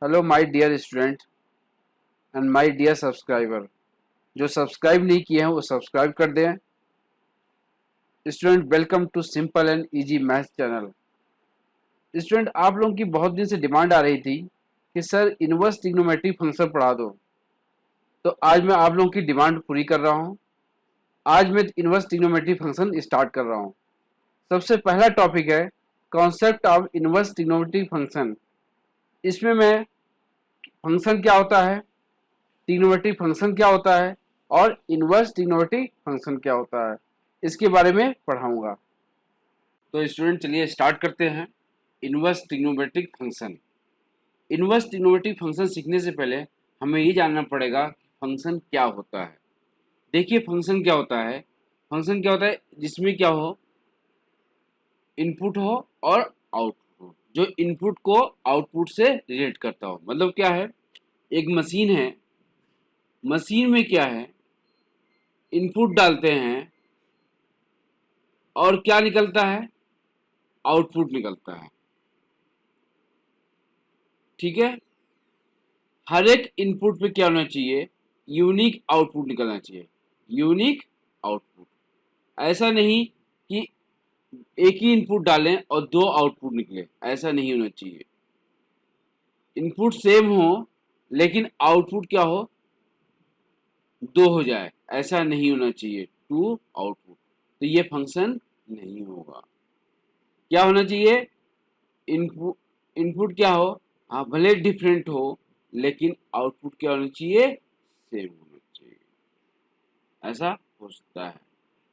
Hello my dear student and my dear subscriber. जो subscribe नहीं किए हैं वो सब्सक्राइब कर दें। Student, welcome to simple and easy math channel. Student, आप लोगों की बहुत दिन से डिमांड आ रही थी कि सर इनवर्स ट्रिग्नोमेट्रिक फंक्शन पढ़ा दो, तो आज मैं आप लोगों की डिमांड पूरी कर रहा हूँ। आज मैं इनवर्स ट्रिग्नोमेट्रिक फंक्शन स्टार्ट कर रहा हूँ। सबसे पहला टॉपिक है concept of inverse trigonometric function. इसमें मैं फंक्शन क्या होता है, ट्रिग्नोमेट्रिक फंक्शन क्या होता है और इनवर्स ट्रिग्नोमेट्रिक फंक्शन क्या होता है, इसके बारे में पढ़ाऊंगा। तो स्टूडेंट चलिए स्टार्ट करते हैं। Inverse trigonometric function. Inverse trigonometric function सीखने से पहले हमें ये जानना पड़ेगा कि फंक्शन क्या होता है। देखिए फंक्शन क्या होता है। फंक्शन क्या होता है जिसमें क्या हो, इनपुट हो और आउटपुट हो, जो इनपुट को आउटपुट से रिलेट करता हो। मतलब क्या है, एक मशीन है, मशीन में क्या है, इनपुट डालते हैं और क्या निकलता है, आउटपुट निकलता है। ठीक है, हर एक इनपुट पे क्या होना चाहिए, यूनिक आउटपुट निकलना चाहिए। यूनिक आउटपुट, ऐसा नहीं कि एक ही इनपुट डालें और दो आउटपुट निकले, ऐसा नहीं होना चाहिए। इनपुट सेम हो लेकिन आउटपुट क्या हो, दो हो जाए, ऐसा नहीं होना चाहिए। टू आउटपुट, तो ये फंक्शन नहीं होगा। क्या होना चाहिए, इनपुट इनपुट क्या हो, हाँ भले डिफरेंट हो लेकिन आउटपुट क्या होना चाहिए, सेम होना चाहिए। ऐसा हो सकता है।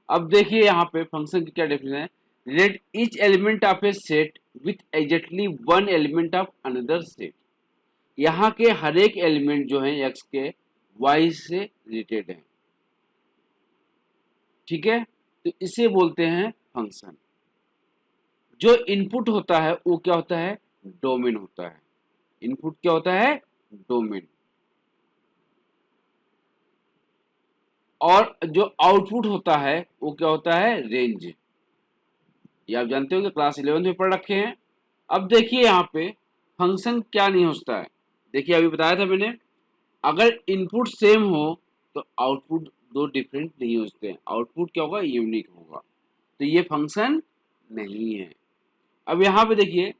अब देखिए यहाँ पे फंक्शन की क्या डेफिनेशन है। Relate each element of A set with exactly one element of another set. यहाँ के हर एक एलिमेंट जो है एक्स के वाई से रिलेटेड है। ठीक है, तो इसे बोलते हैं फंक्शन। जो इनपुट होता है वो क्या होता है, डोमेन होता है। इनपुट क्या होता है, डोमेन। और जो आउटपुट होता है वो क्या होता है, रेंज। ये आप जानते हो कि क्लास 11 में पढ़ रखे हैं। अब देखिए यहाँ पे फंक्शन क्या नहीं होता है। देखिए अभी बताया था मैंने, अगर इनपुट सेम हो तो आउटपुट दो डिफरेंट नहीं होते हैं, आउटपुट क्या होगा, यूनिक होगा। तो ये फंक्शन नहीं है। अब यहाँ पे देखिए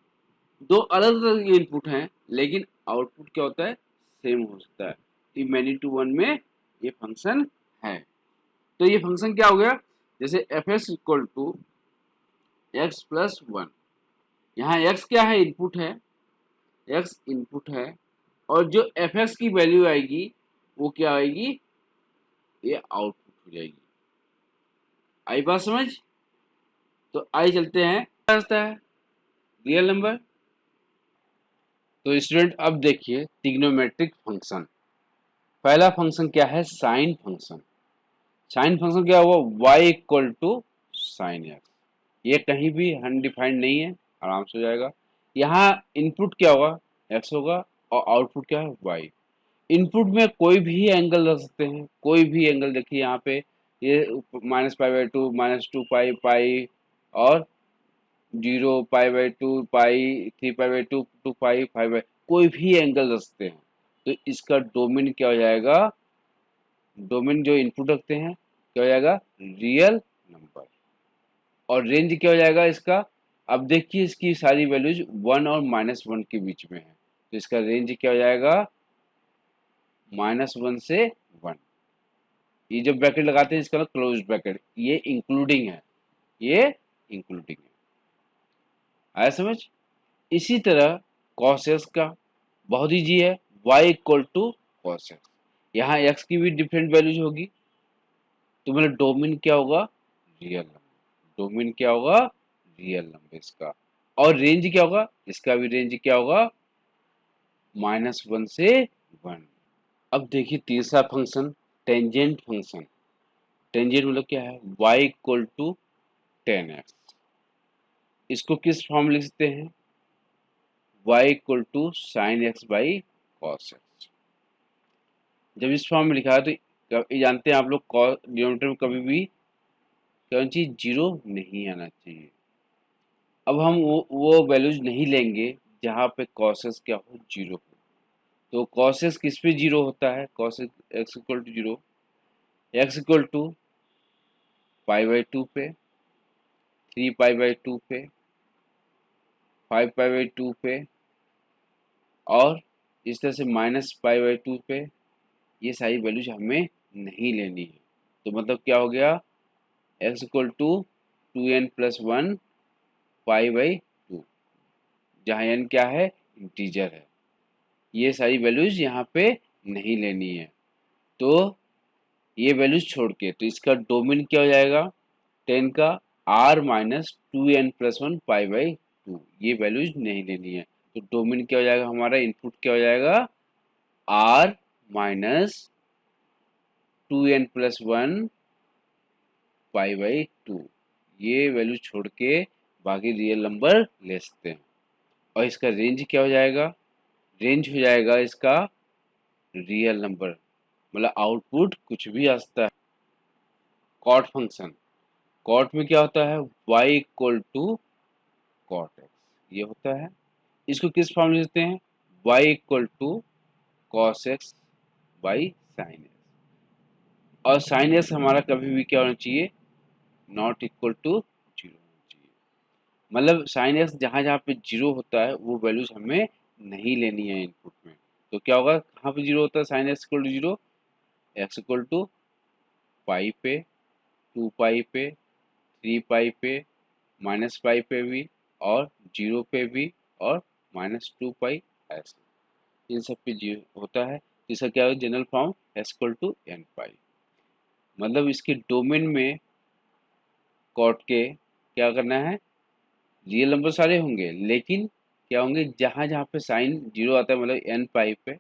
दो अलग अलग इनपुट हैं लेकिन आउटपुट क्या होता है, सेम हो सकता है। तो मैनी टू वन में ये फंक्शन है। तो ये फंक्शन क्या हो गया, जैसे F S equal to X plus one. यहाँ एक्स क्या है, इनपुट है, एक्स इनपुट है। और जो एफ एक्स की वैल्यू आएगी वो क्या आएगी, ये आउटपुट हो जाएगी। आई बात समझ। तो आई चलते हैं, क्या होता है, रियल नंबर। तो स्टूडेंट अब देखिए ट्रिग्नोमेट्रिक फंक्शन। पहला फंक्शन क्या है, साइन फंक्शन। साइन फंक्शन क्या होगा, y equal to sine X. ये कहीं भी अनडिफाइंड नहीं है, आराम से हो जाएगा। यहाँ इनपुट क्या होगा, x होगा और आउटपुट क्या है, y। इनपुट में कोई भी एंगल रख सकते हैं, कोई भी एंगल। देखिए यहाँ पे ये -π/2, -2π, पाई और 0π/2, पाई 3π/2, 2π, 5, कोई भी एंगल रख सकते हैं। तो इसका डोमेन क्या हो जाएगा, डोमेन जो इनपुट रखते हैं क्या हो जाएगा, रियल नंबर। और रेंज क्या हो जाएगा इसका, अब देखिए इसकी सारी वैल्यूज 1 और -1 के बीच में है, तो इसका रेंज क्या हो जाएगा, -1 से 1। ये जब ब्रैकेट लगाते हैं इसका ना क्लोज ब्रैकेट, ये इंक्लूडिंग है, ये इंक्लूडिंग है। आया समझ। इसी तरह cos x का बहुत ईजी है, y equal to cos x। यहाँ x की भी डिफरेंट वैल्यूज होगी, तो मेरा डोमेन क्या होगा, रियल नंबर। डोमेन क्या होगा, रियल नंबर इसका। और रेंज क्या होगा, इसका भी रेंज क्या होगा, -1 से 1। अब देखिए तीसरा फंक्शन, टेंजेंट फंक्शन। टेंजेंट मतलब क्या है, y equal to tan X. इसको किस फॉर्म लिख सकते हैं, y equal to sine X by cos X. जब इस फॉर्म में लिखा है तो ये जानते हैं आप लोग, डिनोमिनेटर में कभी भी कौन चीज जीरो नहीं आना चाहिए। अब हम वो वैल्यूज नहीं लेंगे जहाँ पे कॉसेस क्या हो, जीरो हो। तो cos x किस पे जीरो होता है, cos x equal to zero, x equal to pi by two पे, 3 पाई बाई 2 पे, 5 पाई बाई 2 पे, और इस तरह से -पाई बाई 2 पे। ये सारी वैल्यूज हमें नहीं लेनी है। तो मतलब क्या हो गया, x equal to 2n+1 pi by 2, जहाँ n क्या है, इंटीजर है। ये सारी वैल्यूज यहाँ पे नहीं लेनी है। तो ये वैल्यूज छोड़ के, तो इसका डोमेन क्या हो जाएगा, 10 का r-2n+1 पाई बाई 2, ये वैल्यूज नहीं लेनी है। तो डोमेन क्या हो जाएगा, हमारा इनपुट क्या हो जाएगा, r-2n+1 पाई बाई 2। ये वैल्यू छोड़ के बाकी रियल नंबर ले सकते हैं। और इसका रेंज क्या हो जाएगा, रेंज हो जाएगा इसका रियल नंबर, मतलब आउटपुट कुछ भी आ सकता है। कॉट फंक्शन, कॉट में क्या होता है, y equal to cot X, ये होता है। इसको किस फॉर्म में लिखते हैं, y equal to cos X by sine X. और साइन एक्स हमारा कभी भी क्या होना चाहिए, नॉट इक्वल टू जीरो होना चाहिए। मतलब साइन एक्स जहाँ जहाँ पे जीरो होता है वो वैल्यूज हमें नहीं लेनी है इनपुट में। तो क्या होगा, कहाँ पे जीरो होता है sine x equal to zero, x equal to pi पे, 2 पाई पे, 3 पाई पे, -पाई पे भी, और जीरो पे भी, और -2 पाई ऐसे, इन सब पे जीरो होता है। इसका क्या है, general form S equal to N pi. मतलब इसके डोमेन में कॉट के क्या करना है, रियल नंबर सारे होंगे, लेकिन क्या होंगे, जहाँ जहाँ पे साइन जीरो आता है मतलब एन पाई पे,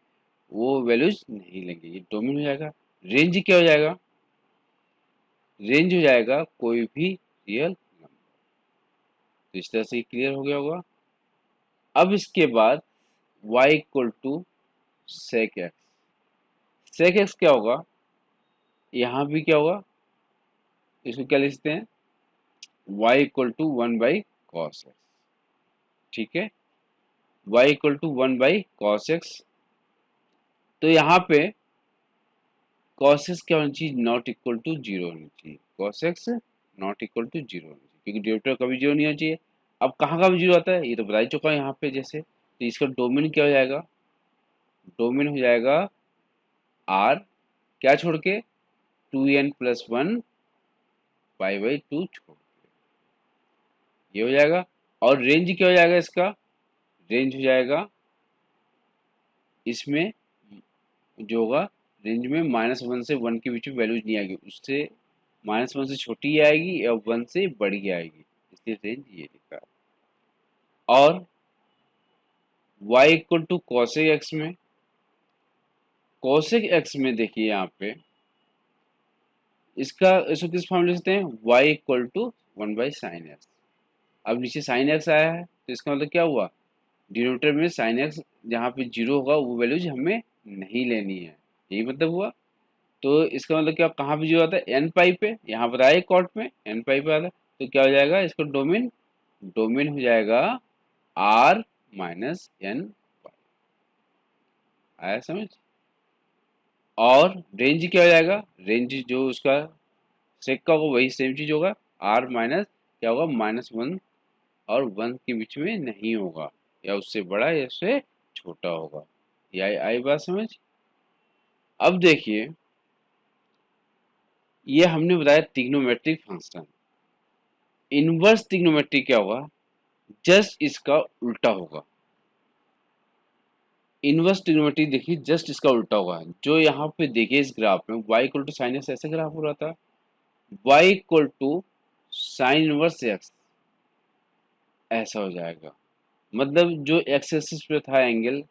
वो वैल्यूज नहीं लेंगे, ये डोमेन हो जाएगा। रेंज क्या हो जाएगा, रेंज हो जाएगा कोई भी रियल नंबर। तो इस तरह से क्लियर हो गया होगा। अब इसके बाद y equal to sec X, sec X क्या होगा, यहाँ भी क्या होगा, इसको क्या लिखते हैं, y equal to 1/cos x, ठीक है, y equal to 1/cos x। तो यहाँ पे cos x क्या होना चाहिए, नॉट इक्वल टू जीरो होना चाहिए, cos x not equal to zero होना चाहिए, क्योंकि डिनोमिनेटर कभी जीरो नहीं होना चाहिए। अब कहाँ का भी जीरो आता है, ये तो बता ही चुका है यहाँ पे जैसे। तो इसका डोमेन क्या हो जाएगा, डोमेन हो जाएगा r, क्या छोड़ के, 2n+1 पाई बाई 2 छोड़ के, ये हो जाएगा। और रेंज क्या हो जाएगा इसका, रेंज हो जाएगा इसमें जो होगा, रेंज में -1 से 1 के बीच में वैल्यूज नहीं आएगी, उससे -1 से छोटी आएगी या 1 से बड़ी आएगी, इसलिए रेंज ये लिखा है। और y equal to cosec X में, कॉसेक एक्स में देखिए यहाँ पे इसको किस फॉर्म लिखते हैं, y equal to 1/sin x। अब नीचे sin x आया है तो इसका मतलब क्या हुआ, डिनोमिनेटर में sin x जहाँ पे जीरो होगा वो वैल्यूज हमें नहीं लेनी है, यही मतलब हुआ। तो इसका मतलब क्या, कहाँ पे जीरो आता है, एन पाई पे, यहाँ पर आए कॉट में एन पाई पे आता है। तो क्या हो जाएगा, इसका डोमेन, डोमेन हो जाएगा r-n पाई, आया समझ। और रेंज क्या हो जाएगा, रेंज जो उसका सेक का होगा वही सेम चीज होगा, r माइनस क्या होगा, -1 और 1 के बीच में नहीं होगा, या उससे बड़ा या उससे छोटा होगा। ये आई बात समझ। अब देखिए, ये हमने बताया ट्रिग्नोमेट्रिक फंक्शन। इनवर्स ट्रिग्नोमेट्री क्या होगा, जस्ट इसका उल्टा होगा। इनवर्स ट्रिग्नोमेट्री देखिए जस्ट इसका उल्टा होगा। जो यहाँ पे देखिए इस ग्राफ में y equal to sine X ऐसे ग्राफ हो रहा था, y equal to sine inverse X ऐसा हो जाएगा। मतलब जो एक्स एक्सिस पे था एंगल,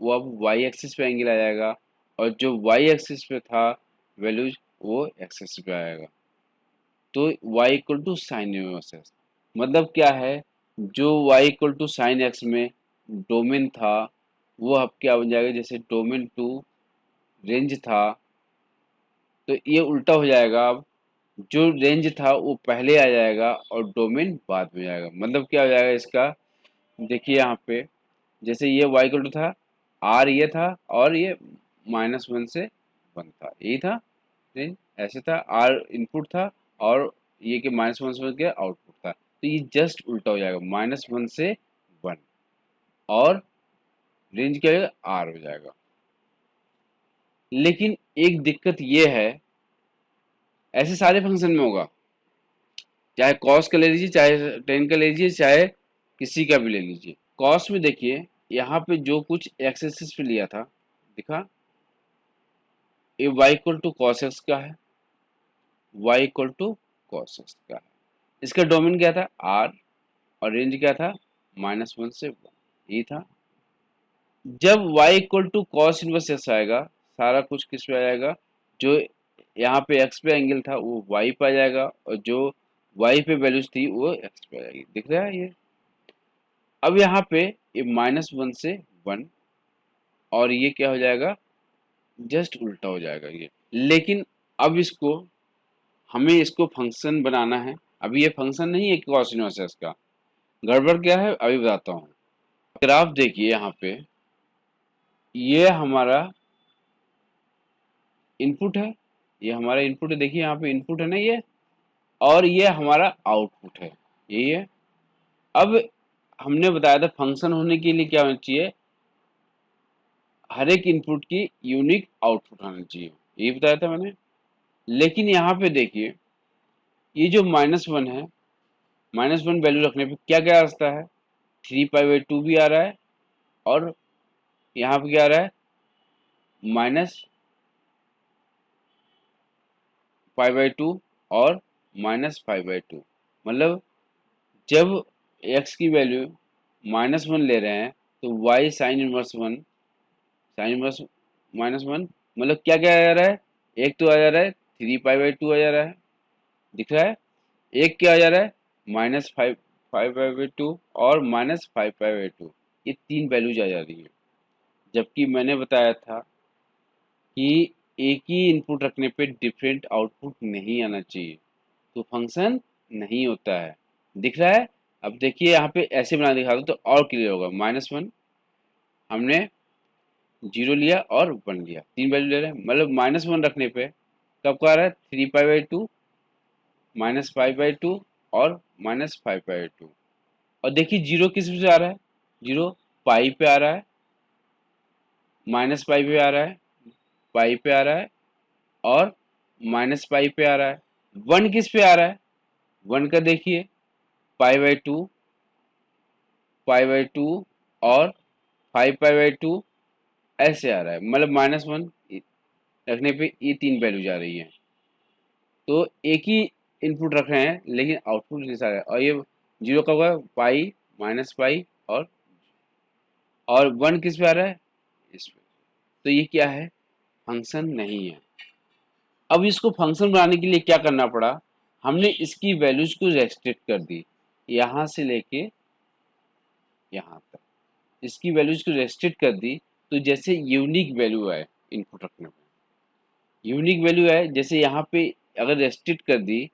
वो अब वाई एक्सिस पे एंगल आ जाएगा, और जो वाई एक्सिस पे था वैल्यूज, वो एक्स एक्सिस पे आएगा। तो y equal to sine inverse X मतलब क्या है, जो y equal to sine X में डोमेन था वो अब क्या बन जाएगा, जैसे डोमेन टू रेंज था, तो ये उल्टा हो जाएगा। अब जो रेंज था वो पहले आ जाएगा और डोमेन बाद में आएगा। मतलब क्या हो जाएगा इसका, देखिए यहाँ पे जैसे ये y इक्वल टू था, आर ये था और ये -1 से 1 था, यही था रेंज, ऐसे था। आर इनपुट था और ये कि -1 से 1 के आउटपुट था, तो ये जस्ट उल्टा हो जाएगा, -1 से 1 और रेंज क्या हो जाएगा, आर हो जाएगा। लेकिन एक दिक्कत ये है, ऐसे सारे फंक्शन में होगा, चाहे कॉस का ले लीजिए, चाहे टेन का ले लीजिए, चाहे किसी का भी ले लीजिए। कॉस में देखिए यहाँ पे जो कुछ एक्स एक्सिस पे लिया था, दिखा ये y equal to cos X का है, y equal to cos X का है। इसका डोमेन क्या था, r, और रेंज क्या था, -1 से 1, यही था। जब y equal to cos inverse X आएगा, सारा कुछ किस पे आ जाएगा, जो यहाँ पे x पे एंगल था वो y पे आ जाएगा, और जो y पे वैल्यूज थी वो x पे आ जाएगी। दिख रहा है ये। अब यहाँ पे ये -1 से 1 और ये क्या हो जाएगा, जस्ट उल्टा हो जाएगा ये। लेकिन अब इसको हमें इसको फंक्शन बनाना है। अभी ये फंक्शन नहीं है कॉस इनवर्स एक्स का। गड़बड़ क्या है अभी बताता हूँ। ग्राफ देखिए यहाँ पे, ये हमारा इनपुट है, ये हमारा इनपुट है, देखिए यहाँ पे इनपुट है ना ये, और ये हमारा आउटपुट है, यही है। अब हमने बताया था फंक्शन होने के लिए क्या होना चाहिए, हर एक इनपुट की यूनिक आउटपुट होना चाहिए, यही बताया था मैंने। लेकिन यहाँ पे देखिए ये जो -1 है, -1 वैल्यू रखने पे क्या क्या रास्ता है, 3π/2 भी आ रहा है, और यहाँ पे क्या आ रहा है, -π/2 और -π/2। मतलब जब x की वैल्यू -1 ले रहे हैं तो y sine inverse 1, sine inverse -1, मतलब क्या क्या आ जा रहा है, एक तो आ जा रहा है 3π/2 आ जा रहा है, दिख रहा है। एक क्या आ जा रहा है, -5π/2 और -5π/2, ये तीन वैल्यूज आ जा रही है। जबकि मैंने बताया था कि एक ही इनपुट रखने पे डिफरेंट आउटपुट नहीं आना चाहिए, तो फंक्शन नहीं होता है। दिख रहा है। अब देखिए यहाँ पे ऐसे बना दिखा दो तो और क्लियर होगा। -1 हमने 0 लिया और 1 लिया, तीन वैल्यू ले रहे हैं, मतलब -1 रखने पे कब का आ रहा है, 3π/2, -π/2 और -5/2। और देखिए जीरो किस पे आ रहा है, जीरो पाई पे आ रहा है, -पाई पे आ रहा है, पाई पे आ रहा है, और -पाई पे आ रहा है। 1 किस पे आ रहा है, 1 का देखिए π/2, π/2 और 5π/2 ऐसे आ रहा है, मतलब -1 रखने पे ये तीन वैल्यू जा रही है। तो एक ही इनपुट रख रहे हैं लेकिन आउटपुट नहीं आ रहा है, और ये जीरो का होगा पाई, -पाई और 1 किस पे आ रहा है, इस पे। तो ये क्या है, फंक्शन नहीं है। अब इसको फंक्शन बनाने के लिए क्या करना पड़ा, हमने इसकी वैल्यूज को रेस्ट्रिक्ट कर दी, यहाँ से लेके यहाँ तक इसकी वैल्यूज को रेस्ट्रिक्ट कर दी। तो जैसे यूनिक वैल्यू है इनपुट रखने में, यूनिक वैल्यू है, जैसे यहाँ पे अगर रेस्ट्रिक्ट कर दी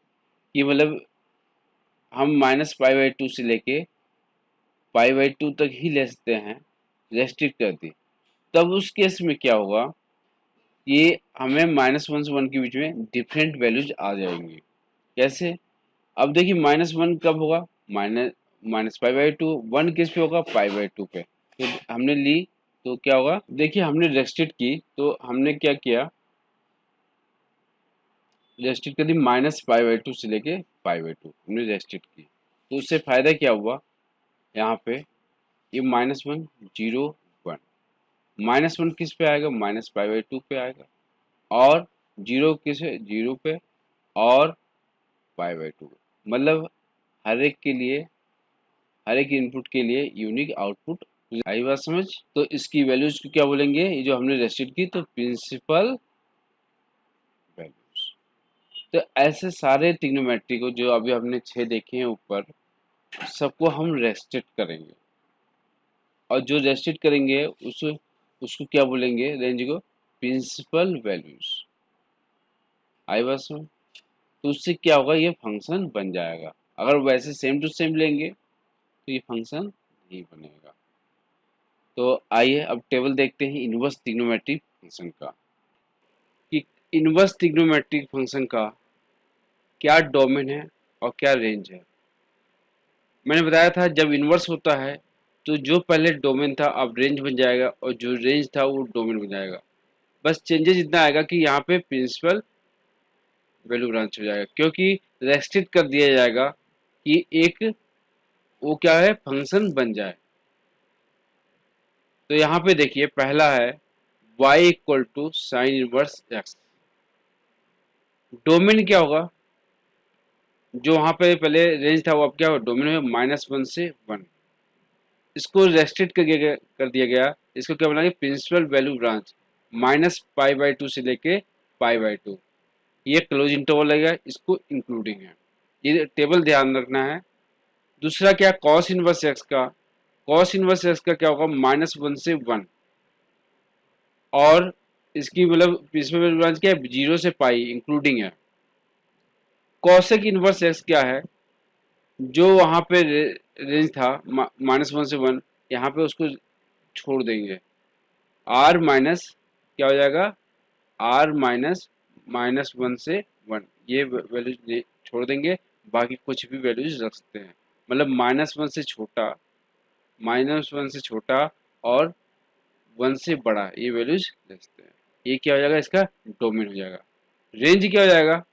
कि मतलब हम -π/2 से लेके π/2 तक ही ले सकते हैं, रेस्ट्रिक्ट कर दी, तब उस केस में क्या होगा, ये हमें -1 से 1 के बीच में डिफरेंट वैल्यूज आ जाएंगी। कैसे, अब देखिए -1 कब होगा, -π/2, 1 किस पे होगा, π/2 पे। तो हमने ली तो क्या होगा, देखिए हमने रेस्ट्रिक्ट की तो हमने क्या किया, रेस्ट्रिक्ट कर दी -π/2 से लेके π/2 हमने रेस्ट्रिक्ट की। तो उससे फायदा क्या हुआ, यहाँ पे ये -1 0 1, -1 किस पे आएगा, -π/2 पे आएगा, और जीरो किस है, जीरो पे, और π/2। मतलब हर एक के लिए, हर एक इनपुट के लिए यूनिक आउटपुट। आई बात समझ। तो इसकी वैल्यूज को क्या बोलेंगे, ये जो हमने रेस्ट्रिक्ट की तो प्रिंसिपल वैल्यूज। तो ऐसे सारे ट्रिग्नोमेट्री को जो अभी हमने 6 देखे हैं ऊपर, सबको हम रेस्ट्रिक्ट करेंगे, और जो रेस्ट्रिक्ट करेंगे उसको क्या बोलेंगे, रेंज को प्रिंसिपल वैल्यूज। आई बात समझ। तो उससे क्या होगा, ये फंक्शन बन जाएगा। अगर वैसे सेम टू सेम लेंगे तो ये फंक्शन नहीं बनेगा। तो आइए अब टेबल देखते हैं इनवर्स ट्रिग्नोमेट्रिक फंक्शन का, कि इनवर्स ट्रिग्नोमेट्रिक फंक्शन का क्या डोमेन है और क्या रेंज है। मैंने बताया था जब इनवर्स होता है तो जो पहले डोमेन था अब रेंज बन जाएगा और जो रेंज था वो डोमेन बन जाएगा। बस चेंजेस इतना आएगा कि यहाँ पे प्रिंसिपल वैल्यू ब्रांच हो जाएगा, क्योंकि रेस्ट्रिक्ट कर दिया जाएगा कि एक वो क्या है फंक्शन बन जाए। तो यहाँ पे देखिए पहला है y equal to sine inverse X. Domain क्या होगा, जो वहाँ पे पहले रेंज था वो अब क्या होगा डोमेन है -1 से 1। इसको रेस्ट्रिक्ट कर दिया गया, इसको क्या बनाएंगे प्रिंसिपल वैल्यू ब्रांच -π/2 से लेके π/2। ये क्लोज इंटरवल लगेगा, इसको इंक्लूडिंग है, ये टेबल ध्यान रखना है। दूसरा क्या कॉस इनवर्स एक्स का, कॉस इनवर्स एक्स का क्या होगा -1 से 1, और इसकी मतलब प्रिंसिपल वैल्यू ब्रांच क्या है 0 से पाई इंक्लूडिंग है। कॉसेक इनवर्स एक्स क्या है, जो वहाँ पे रेंज था -1 से 1, यहाँ पे उसको छोड़ देंगे, आर माइनस क्या हो जाएगा आर -1 से 1, ये वैल्यूज छोड़ देंगे, बाकी कुछ भी वैल्यूज रख सकते हैं। मतलब -1 से छोटा, -1 से छोटा और 1 से बड़ा ये वैल्यूज रख सकते हैं। ये क्या हो जाएगा इसका डोमेन हो जाएगा। रेंज क्या हो जाएगा,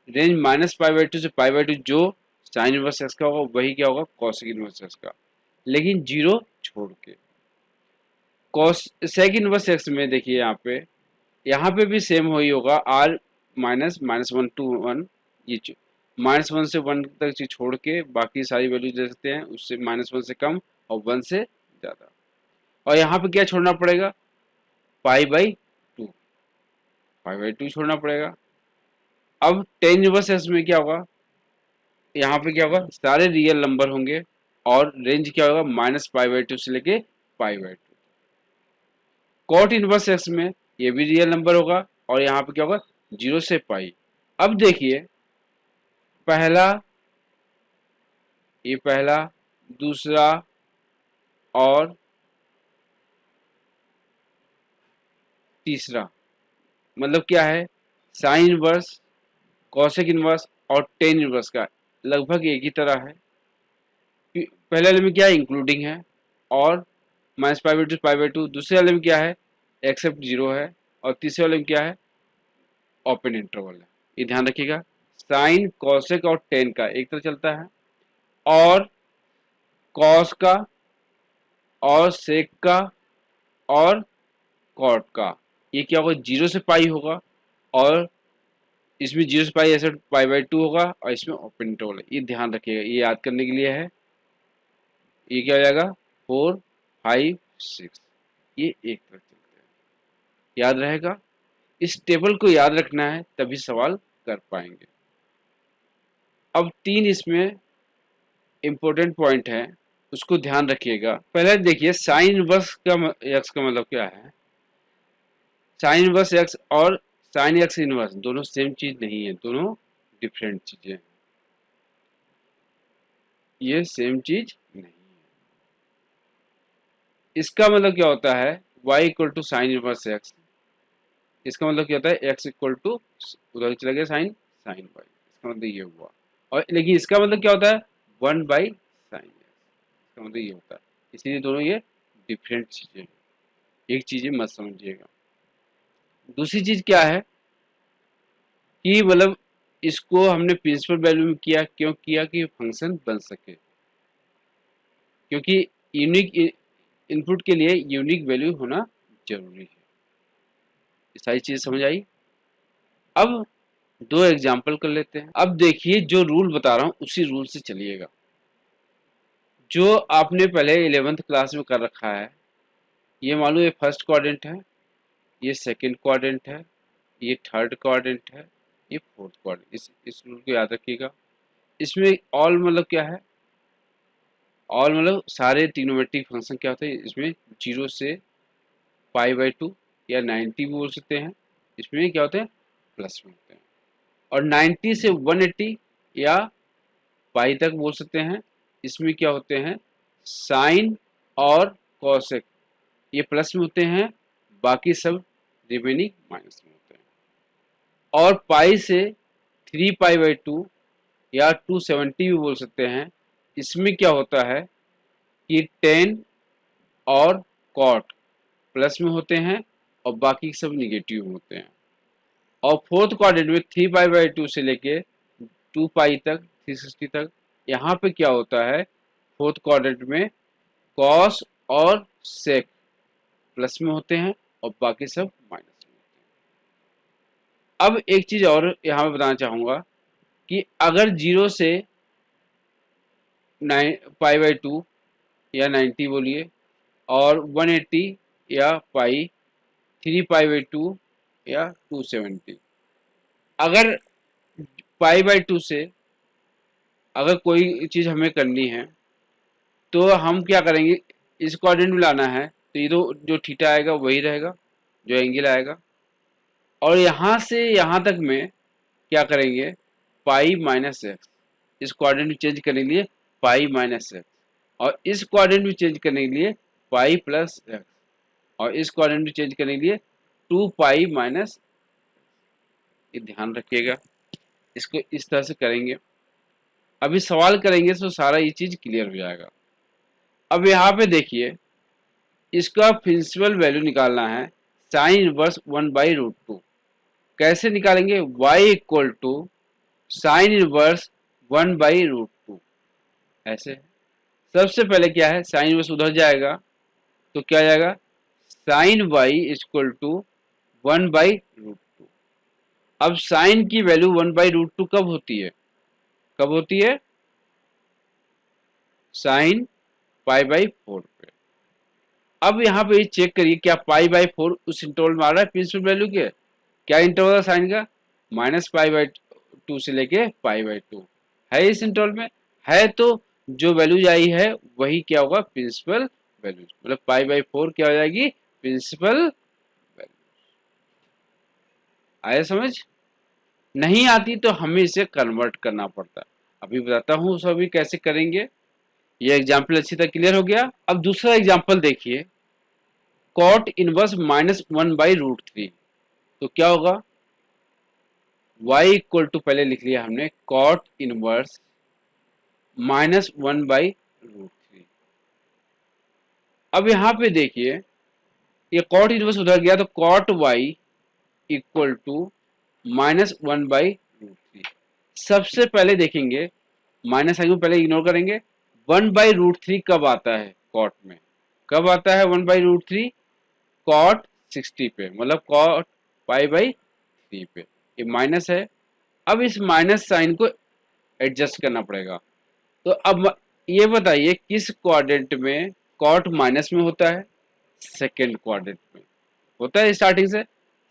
रेंज -π/2 से π/2, जो साइन इनवर्स एक्स का होगा वही क्या होगा कॉसेक इनवर्स एक्स का, लेकिन जीरो छोड़ के। कॉस सेक इनवर्स एक्स में देखिए यहाँ पे भी सेम वही होगा, आर -1 to 1, ये -1 से 1 तक चीज छोड़ के बाकी सारी वैल्यू दे सकते हैं, उससे -1 से कम और 1 से ज़्यादा। और यहाँ पे क्या छोड़ना पड़ेगा π/2, π/2 छोड़ना पड़ेगा। अब टेन इनवर्स एक्स में क्या होगा, यहाँ पे क्या होगा सारे रियल नंबर होंगे और रेंज क्या होगा -π/2 से लेके π/2। कॉट इनवर्स एक्स में ये भी रियल नंबर होगा और यहाँ पे क्या होगा 0 से पाई। अब देखिए पहला, ये पहला, दूसरा और तीसरा, मतलब क्या है साइन इनवर्स, कॉसेक इनवर्स और टेन इनवर्स का लगभग एक ही तरह है। पहले वाले में क्या है इंक्लूडिंग है और -π/2 दूसरे वाले में क्या है एक्सेप्ट 0 है और तीसरे वाले में क्या है ओपन इंटरवल है। ये ध्यान रखिएगा, साइन कॉसेक और टेन का एक तरह चलता है और कॉस का और सेक का और कॉट का ये क्या होगा 0 से पाई होगा, और इसमें 0 से पाई ऐसे π/2 होगा और इसमें ओपन इंटरवल है। ये ध्यान रखिएगा, ये याद करने के लिए है। ये क्या हो जाएगा 4 5 6, ये एक तरफ चलते हैं, याद रहेगा। इस टेबल को याद रखना है तभी सवाल कर पाएंगे। अब तीन इसमें इम्पोर्टेंट पॉइंट है, उसको ध्यान रखिएगा। पहले देखिए साइन इनवर्स का एक्स का मतलब क्या है। साइन इनवर्स एक्स और साइन एक्स इनवर्स दोनों सेम चीज नहीं है, दोनों डिफरेंट चीजें हैं, ये सेम चीज नहीं है। इसका मतलब क्या होता है y equal to sine inverse X, इसका मतलब क्या होता है x इक्वल टू उधर चला गया साइन साइन y, इसका मतलब ये हुआ। और लेकिन इसका मतलब क्या होता है 1/sin x, इसका मतलब ये होता है। इसलिए दोनों ये डिफरेंट चीजें हैं, एक चीजें मत समझिएगा। दूसरी चीज क्या है कि मतलब इसको हमने प्रिंसिपल वैल्यू में किया, क्यों किया कि फंक्शन बन सके, क्योंकि यूनिक इनपुट के लिए यूनिक वैल्यू होना जरूरी है। ये सारी चीज समझ आई। अब दो एग्जाम्पल कर लेते हैं। अब देखिए जो रूल बता रहा हूं उसी रूल से चलिएगा, जो आपने पहले 11th क्लास में कर रखा है। ये मान लो ये फर्स्ट क्वाड्रेंट है, ये सेकंड क्वाड्रेंट है, ये थर्ड क्वाड्रेंट है, ये फोर्थ क्वाड्रेंट। इस रूल को याद रखिएगा। इसमें ऑल मतलब क्या है, ऑल मतलब सारे ट्रिग्नोमेट्रिक फंक्शन क्या होते हैं इसमें 0 से π/2 या 90 भी बोल सकते हैं, इसमें क्या होते हैं प्लस में होते हैं। और 90 से 180 या पाई तक बोल सकते हैं, इसमें क्या होते हैं साइन और कॉसेक ये प्लस में होते हैं, बाकी सब रिमेनिंग माइनस में होते हैं। और पाई से 3π/2 या 270 भी बोल सकते हैं, इसमें क्या होता है कि 10 और कॉट प्लस में होते हैं और बाकी सब निगेटिव में होते हैं। और फोर्थ क्वाड्रेंट में 3π/2 से लेके 2π तक 360 तक, यहाँ पे क्या होता है फोर्थ क्वाड्रेंट में कॉस और सेक प्लस में होते हैं और बाकी सब माइनस में होते हैं। अब एक चीज और यहाँ पे बताना चाहूंगा कि अगर 0 से 9π/2 या 90 बोलिए और 180 या पाई 3π/2 या 270, अगर π/2 से अगर कोई चीज हमें करनी है तो हम क्या करेंगे, इस कोऑर्डिनेट में लाना है तो ये तो जो थीटा आएगा वही रहेगा, जो एंगल आएगा। और यहाँ से यहाँ तक में क्या करेंगे, π-x, इस कोऑर्डिनेट में चेंज करने के लिए π-x, और इस कोऑर्डिनेट में चेंज करने के लिए π+x, और इस कोऑर्डिनेट में चेंज करने के लिए 2π-, ये ध्यान रखिएगा, इसको इस तरह से करेंगे। अभी सवाल करेंगे तो सारा ये चीज क्लियर हो जाएगा। अब यहाँ पे देखिए, इसका प्रिंसिपल वैल्यू निकालना है साइन इनवर्स 1/√2। कैसे निकालेंगे, y equal to sine inverse 1/√2। ऐसे सबसे पहले क्या है, साइन इनवर्स उधर जाएगा तो क्या जाएगा, साइन y इक्वल टू 1/√2। अब साइन की वैल्यू 1/√2 कब होती है, कब होती है, साइन π/4 पे। अब यहाँ पे चेक करिए क्या π/4 उस इंटरवल में आ रहा है प्रिंसिपल वैल्यू के, क्या इंटरवल है साइन का, -π/2 से लेके π/2 है, इस इंटरवल में है, तो जो वैल्यू आई है वही क्या होगा, प्रिंसिपल वैल्यू, मतलब π/4 क्या हो जाएगी, प्रिंसिपल वैल्यू। आया समझ, नहीं आती तो हमें इसे कन्वर्ट करना पड़ता है, अभी बताता हूँ सभी कैसे करेंगे। ये एग्जाम्पल अच्छी तरह क्लियर हो गया। अब दूसरा एग्जाम्पल देखिए, कॉट इनवर्स -1/√3, तो क्या होगा, y इक्वल टू पहले लिख लिया हमने कॉट इनवर्स -1/√3। अब यहाँ पे देखिए, ये कॉट इनवर्स उधर गया तो कॉट y इक्वल टू -1/√3। सबसे पहले देखेंगे, माइनस साइन को पहले इग्नोर करेंगे, 1/√3 कब आता है कॉट में, कब आता है 1/√3, कॉट 60 पे, मतलब कॉट π/3 पे, ये माइनस है। अब इस माइनस साइन को एडजस्ट करना पड़ेगा। तो अब ये बताइए किस क्वाड्रेंट में कॉट माइनस में होता है, सेकेंड क्वाड्रेंट में होता है, स्टार्टिंग से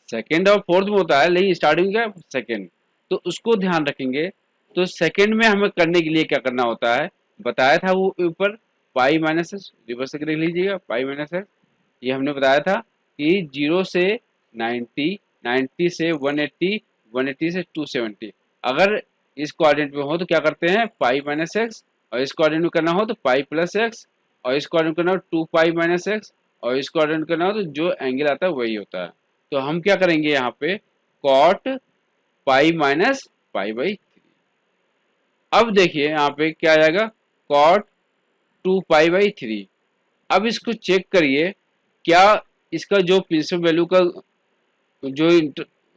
सेकेंड और फोर्थ में होता है, लेकिन स्टार्टिंग क्या सेकेंड, तो उसको ध्यान रखेंगे। तो सेकेंड में हमें करने के लिए क्या करना होता है, बताया था वो ऊपर π-x, रिवर्स करके लिख लीजिएगा π-x, ये हमने बताया था कि 0 से 90, 90 से 180, 180 से 270, अगर इस क्वाड्रेंट में हो तो क्या करते हैं π-x, और इस क्वाड्रेंट में करना हो तो π+x, और इस क्वाड्रेंट में करना हो 2π-x, और इस क्वाड्रेंट में करना हो तो जो एंगल आता है वही होता है। तो हम क्या करेंगे यहाँ पे कॉट π-π/3। अब देखिए यहाँ पे क्या आ जाएगा, कॉट 2π/3। अब इसको चेक करिए क्या इसका जो प्रिंसिपल वैल्यू का जो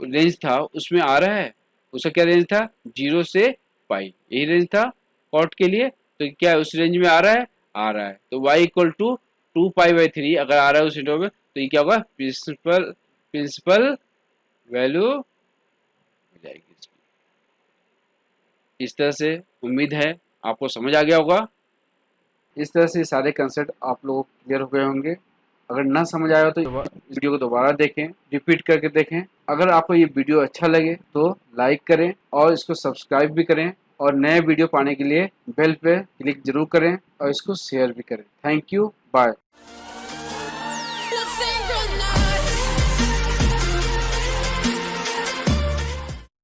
रेंज था उसमें आ रहा है, उसका क्या रेंज था 0 से π, यही रेंज था कॉट के लिए, तो क्या उस रेंज में आ रहा है, आ रहा है। तो y इक्वल टू 2π/3 अगर आ रहा है उस इंटरवल में, तो ये क्या होगा, प्रिंसिपल वैल्यू हो जाएगी इसकी। इस तरह से उम्मीद है आपको समझ आ गया होगा। इस तरह से सारे कंसेप्ट आप लोग क्लियर हो गए होंगे। अगर ना समझ आया हो तो वीडियो को दोबारा देखें, रिपीट करके देखें। अगर आपको ये वीडियो अच्छा लगे तो लाइक करें और इसको सब्सक्राइब भी करें, और नए वीडियो पाने के लिए बेल पे क्लिक जरूर करें और इसको शेयर भी करें। Thank you, bye.